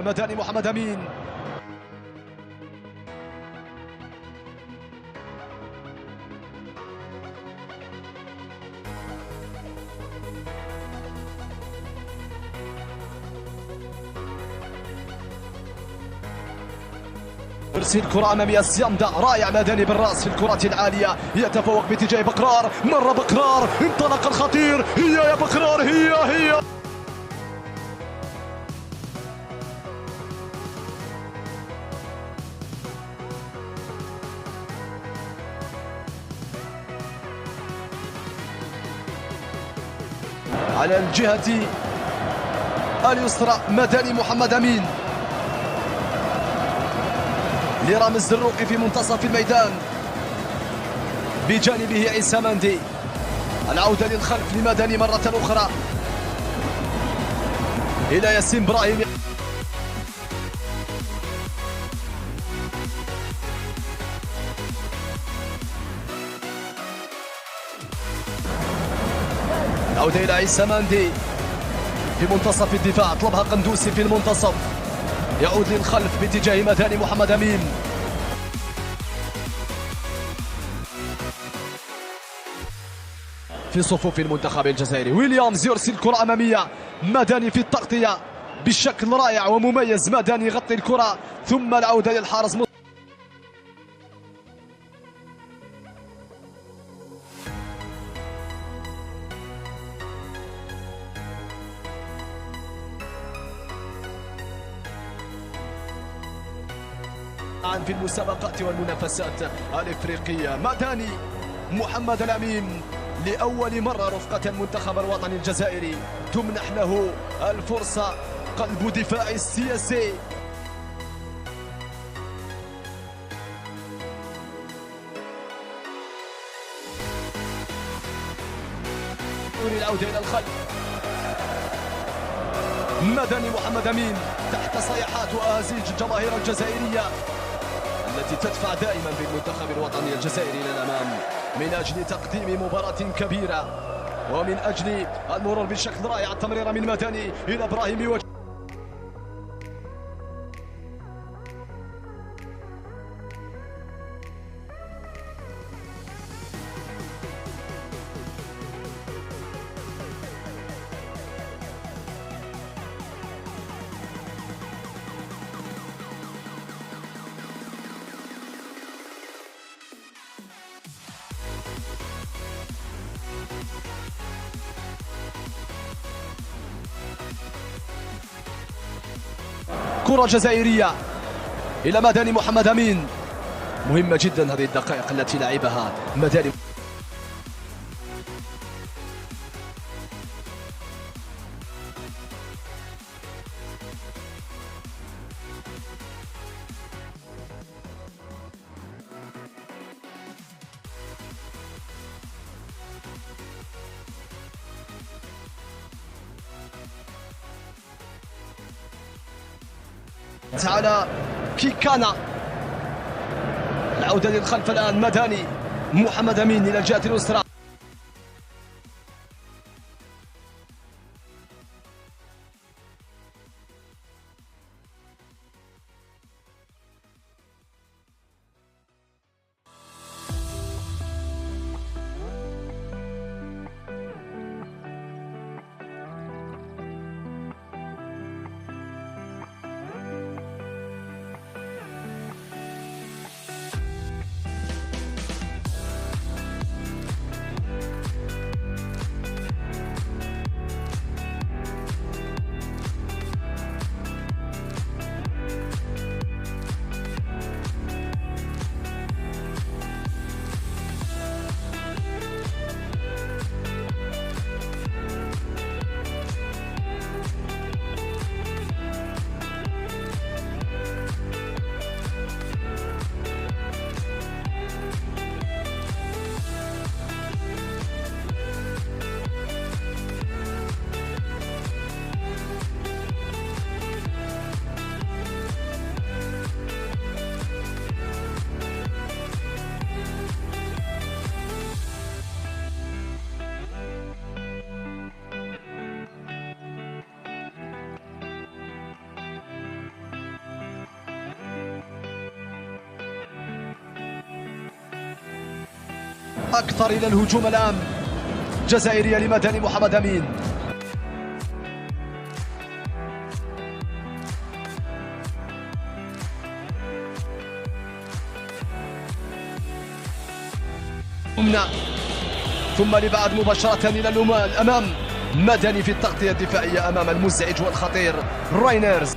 مداني محمد أمين. يرسل كرة أمامية السيامدة، رائع مداني بالرأس في الكرات العالية، يتفوق باتجاه بقرار، مر بقرار، انطلق الخطير، هي يا بقرار، هي على الجهة اليسرى مداني محمد أمين لرامز الزروقي في منتصف الميدان، بجانبه عيسى مندي. العودة للخلف لمداني مرة أخرى إلى ياسين إبراهيم. العودة إلى عيسى مندي في منتصف الدفاع، طلبها قندوسي في المنتصف، يعود للخلف باتجاه مداني محمد أمين. في صفوف المنتخب الجزائري ويليامز يرسل كرة أمامية، مداني في التغطية بشكل رائع ومميز، مداني يغطي الكرة ثم العودة للحارس. في المسابقات والمنافسات الإفريقية مداني محمد الأمين لأول مرة رفقة المنتخب الوطني الجزائري تمنح له الفرصة، قلب دفاع السياسي. العودة إلى الخلف، مداني محمد أمين تحت صيحات وأهازيج الجماهير الجزائرية التي تدفع دائما بالمنتخب الوطني الجزائري إلى الأمام من أجل تقديم مباراة كبيرة ومن أجل المرور بشكل رائع. التمريرة من مداني إلى إبراهيم كرة جزائرية إلى مداني محمد أمين. مهمة جدا هذه الدقائق التي لعبها مداني. على كيكانا، العودة للخلف الآن مداني محمد أمين إلى الجهة اليسرى. أكثر إلى الهجوم الآن. جزائرية لمدني محمد أمين. ثم لبعد مباشرة إلى الأمام. مدني في التغطية الدفاعية أمام المزعج والخطير راينرز.